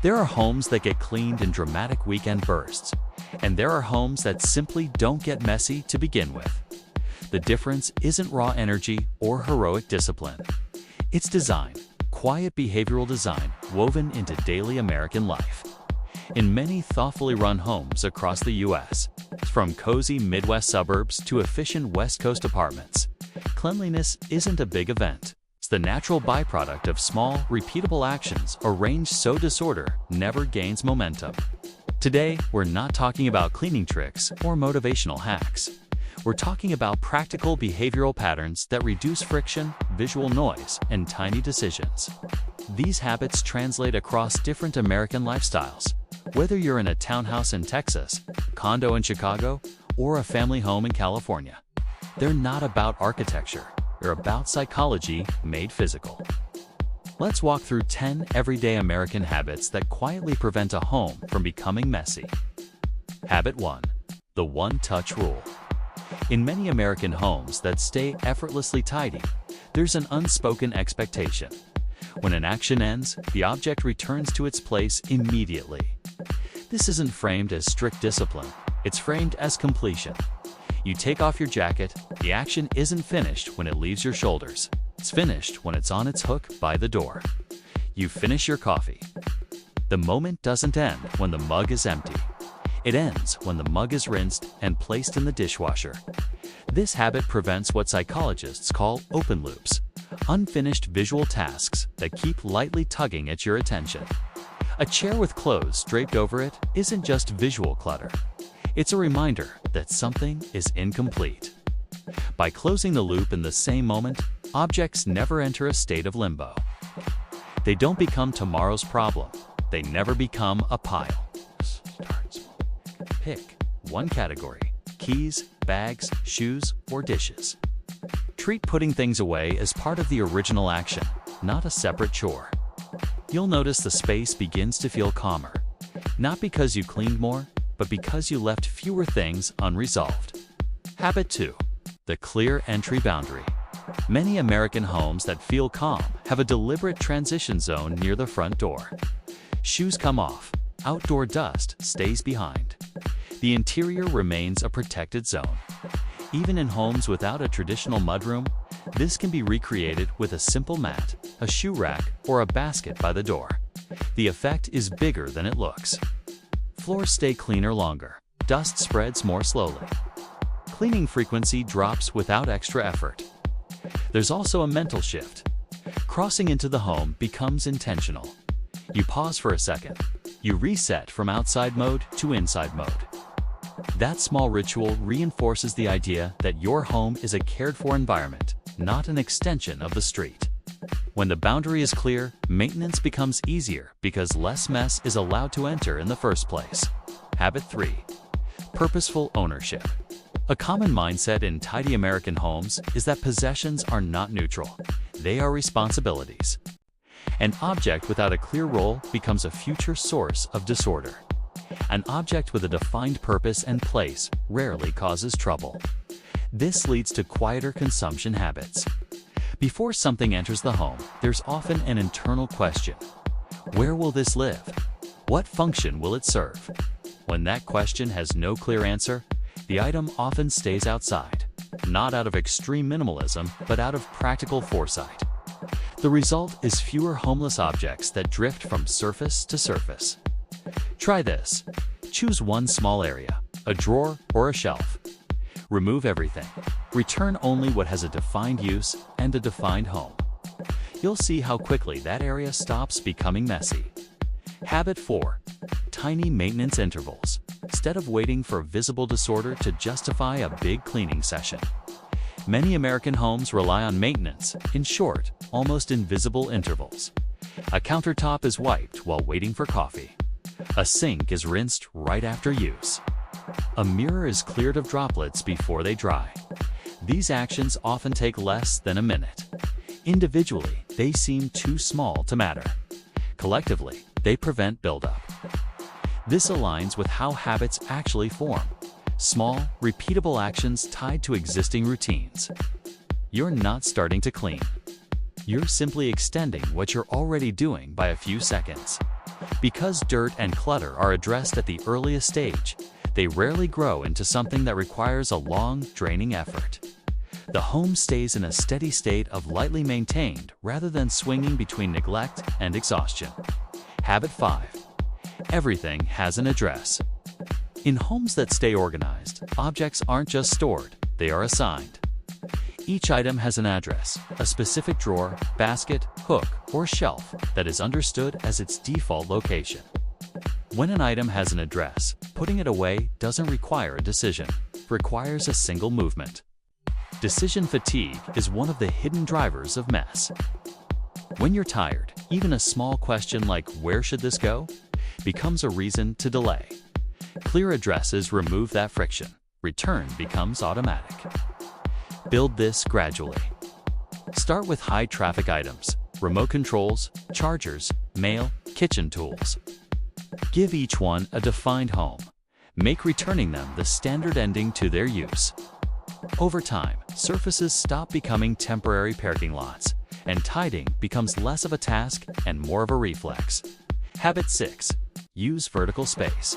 There are homes that get cleaned in dramatic weekend bursts, and there are homes that simply don't get messy to begin with. The difference isn't raw energy or heroic discipline. It's design, quiet behavioral design woven into daily American life. In many thoughtfully run homes across the U.S., from cozy Midwest suburbs to efficient West Coast apartments, cleanliness isn't a big event. It's the natural byproduct of small, repeatable actions arranged so disorder never gains momentum. Today, we're not talking about cleaning tricks or motivational hacks. We're talking about practical behavioral patterns that reduce friction, visual noise, and tiny decisions. These habits translate across different American lifestyles. Whether you're in a townhouse in Texas, condo in Chicago, or a family home in California, they're not about architecture. They're about psychology made physical. Let's walk through 10 everyday American habits that quietly prevent a home from becoming messy. Habit 1. The one-touch rule. In many American homes that stay effortlessly tidy, there's an unspoken expectation. When an action ends, the object returns to its place immediately. This isn't framed as strict discipline, it's framed as completion. You take off your jacket, the action isn't finished when it leaves your shoulders. It's finished when it's on its hook by the door. You finish your coffee. The moment doesn't end when the mug is empty. It ends when the mug is rinsed and placed in the dishwasher. This habit prevents what psychologists call open loops, unfinished visual tasks that keep lightly tugging at your attention. A chair with clothes draped over it isn't just visual clutter. It's a reminder that something is incomplete. By closing the loop in the same moment, objects never enter a state of limbo. They don't become tomorrow's problem. They never become a pile. Start small. Pick one category: keys, bags, shoes, or dishes. Treat putting things away as part of the original action, not a separate chore. You'll notice the space begins to feel calmer, not because you cleaned more, but because you left fewer things unresolved. Habit 2. The clear entry boundary. Many American homes that feel calm have a deliberate transition zone near the front door. Shoes come off, outdoor dust stays behind. The interior remains a protected zone. Even in homes without a traditional mudroom, this can be recreated with a simple mat, a shoe rack, or a basket by the door. The effect is bigger than it looks. Floors stay cleaner longer. Dust spreads more slowly. Cleaning frequency drops without extra effort. There's also a mental shift. Crossing into the home becomes intentional. You pause for a second. You reset from outside mode to inside mode. That small ritual reinforces the idea that your home is a cared-for environment, not an extension of the street. When the boundary is clear, maintenance becomes easier because less mess is allowed to enter in the first place. Habit 3. Purposeful ownership. A common mindset in tidy American homes is that possessions are not neutral. They are responsibilities. An object without a clear role becomes a future source of disorder. An object with a defined purpose and place rarely causes trouble. This leads to quieter consumption habits. Before something enters the home, there's often an internal question. Where will this live? What function will it serve? When that question has no clear answer, the item often stays outside, not out of extreme minimalism, but out of practical foresight. The result is fewer homeless objects that drift from surface to surface. Try this. Choose one small area, a drawer or a shelf. Remove everything. Return only what has a defined use and a defined home. You'll see how quickly that area stops becoming messy. Habit 4. Tiny maintenance intervals. Instead of waiting for visible disorder to justify a big cleaning session, many American homes rely on maintenance in short, almost invisible intervals. A countertop is wiped while waiting for coffee. A sink is rinsed right after use. A mirror is cleared of droplets before they dry. These actions often take less than a minute. Individually, they seem too small to matter. Collectively, they prevent buildup. This aligns with how habits actually form. Small, repeatable actions tied to existing routines. You're not starting to clean. You're simply extending what you're already doing by a few seconds. Because dirt and clutter are addressed at the earliest stage, they rarely grow into something that requires a long, draining effort. The home stays in a steady state of lightly maintained rather than swinging between neglect and exhaustion. Habit 5. Everything has an address. In homes that stay organized, objects aren't just stored, they are assigned. Each item has an address, a specific drawer, basket, hook, or shelf that is understood as its default location. When an item has an address, putting it away doesn't require a decision, it requires a single movement. Decision fatigue is one of the hidden drivers of mess. When you're tired, even a small question like "where should this go?" becomes a reason to delay. Clear addresses remove that friction. Return becomes automatic. Build this gradually. Start with high-traffic items, remote controls, chargers, mail, kitchen tools. Give each one a defined home. Make returning them the standard ending to their use. Over time, surfaces stop becoming temporary parking lots, and tidying becomes less of a task and more of a reflex. Habit 6. Use vertical space.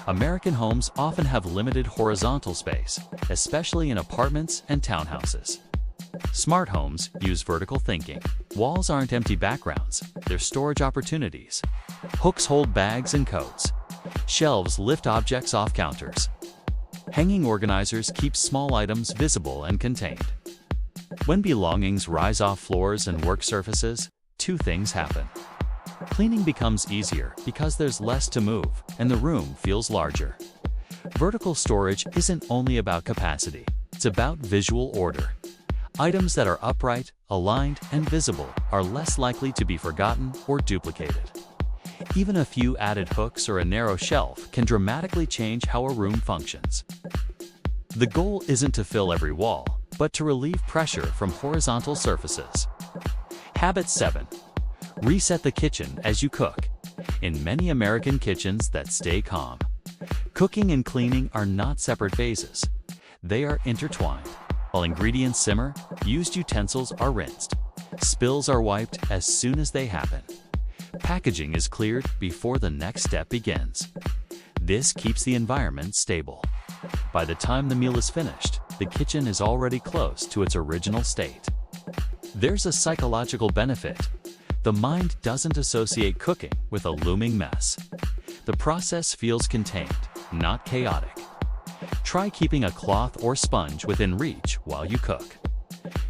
American homes often have limited horizontal space, especially in apartments and townhouses. Smart homes use vertical thinking. Walls aren't empty backgrounds, they're storage opportunities. Hooks hold bags and coats. Shelves lift objects off counters. Hanging organizers keep small items visible and contained. When belongings rise off floors and work surfaces, two things happen. Cleaning becomes easier because there's less to move and the room feels larger. Vertical storage isn't only about capacity, it's about visual order. Items that are upright, aligned, and visible are less likely to be forgotten or duplicated. Even a few added hooks or a narrow shelf can dramatically change how a room functions. The goal isn't to fill every wall, but to relieve pressure from horizontal surfaces. Habit 7. Reset the kitchen as you cook. In many American kitchens that stay calm, cooking and cleaning are not separate phases. They are intertwined. While ingredients simmer, used utensils are rinsed. Spills are wiped as soon as they happen. Packaging is cleared before the next step begins. This keeps the environment stable. By the time the meal is finished, the kitchen is already close to its original state. There's a psychological benefit. The mind doesn't associate cooking with a looming mess. The process feels contained, not chaotic. Try keeping a cloth or sponge within reach while you cook.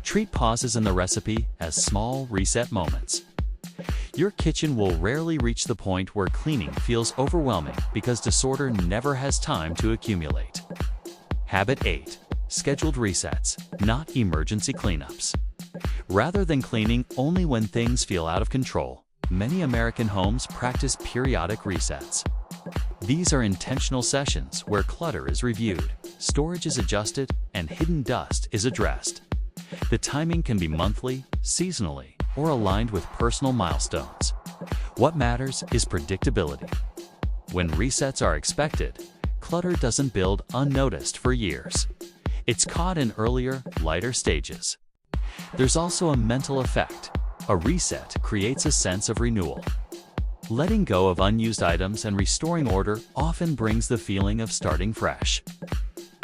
Treat pauses in the recipe as small reset moments. Your kitchen will rarely reach the point where cleaning feels overwhelming because disorder never has time to accumulate. Habit 8. Scheduled resets, not emergency cleanups. Rather than cleaning only when things feel out of control, many American homes practice periodic resets. These are intentional sessions where clutter is reviewed, storage is adjusted, and hidden dust is addressed. The timing can be monthly, seasonally, or aligned with personal milestones. What matters is predictability. When resets are expected, clutter doesn't build unnoticed for years. It's caught in earlier, lighter stages. There's also a mental effect. A reset creates a sense of renewal. Letting go of unused items and restoring order often brings the feeling of starting fresh.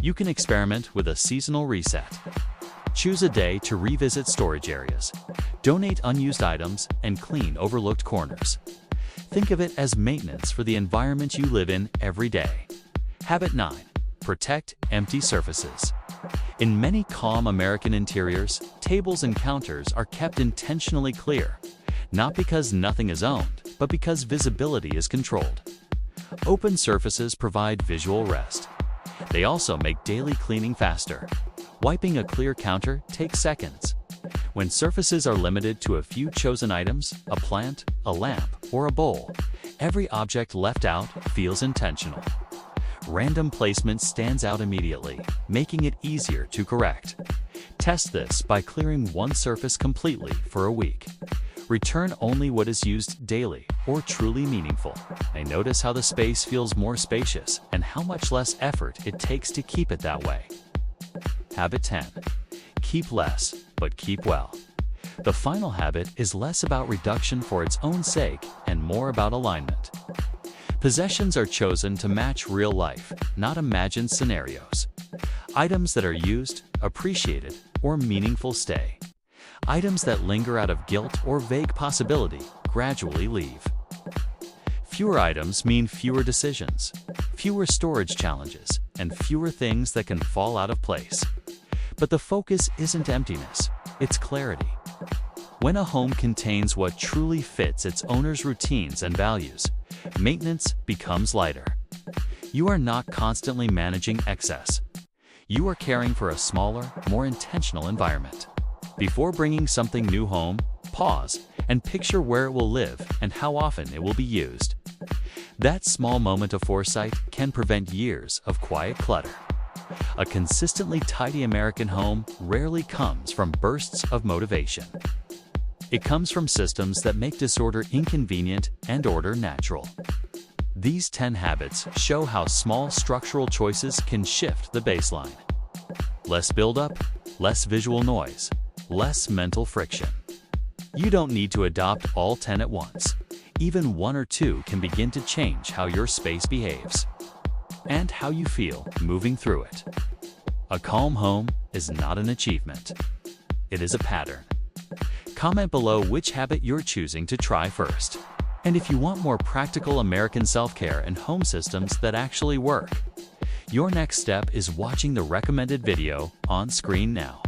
You can experiment with a seasonal reset. Choose a day to revisit storage areas, donate unused items, and clean overlooked corners. Think of it as maintenance for the environment you live in every day. Habit 9. Protect empty surfaces. In many calm American interiors, tables and counters are kept intentionally clear, not because nothing is owned, but because visibility is controlled. Open surfaces provide visual rest. They also make daily cleaning faster. Wiping a clear counter takes seconds. When surfaces are limited to a few chosen items, a plant, a lamp, or a bowl, every object left out feels intentional. Random placement stands out immediately, making it easier to correct. Test this by clearing one surface completely for a week. Return only what is used daily or truly meaningful, and notice how the space feels more spacious and how much less effort it takes to keep it that way. Habit 10. Keep less, but keep well. The final habit is less about reduction for its own sake and more about alignment. Possessions are chosen to match real life, not imagined scenarios. Items that are used, appreciated, or meaningful stay. Items that linger out of guilt or vague possibility gradually leave. Fewer items mean fewer decisions, fewer storage challenges, and fewer things that can fall out of place. But the focus isn't emptiness, it's clarity. When a home contains what truly fits its owner's routines and values, maintenance becomes lighter. You are not constantly managing excess. You are caring for a smaller, more intentional environment. Before bringing something new home, pause and picture where it will live and how often it will be used. That small moment of foresight can prevent years of quiet clutter. A consistently tidy American home rarely comes from bursts of motivation. It comes from systems that make disorder inconvenient and order natural. These 10 habits show how small structural choices can shift the baseline. Less buildup, less visual noise, less mental friction. You don't need to adopt all 10 at once. Even 1 or 2 can begin to change how your space behaves and how you feel moving through it. A calm home is not an achievement. It is a pattern. Comment below which habit you're choosing to try first. And if you want more practical American self-care and home systems that actually work, your next step is watching the recommended video on screen now.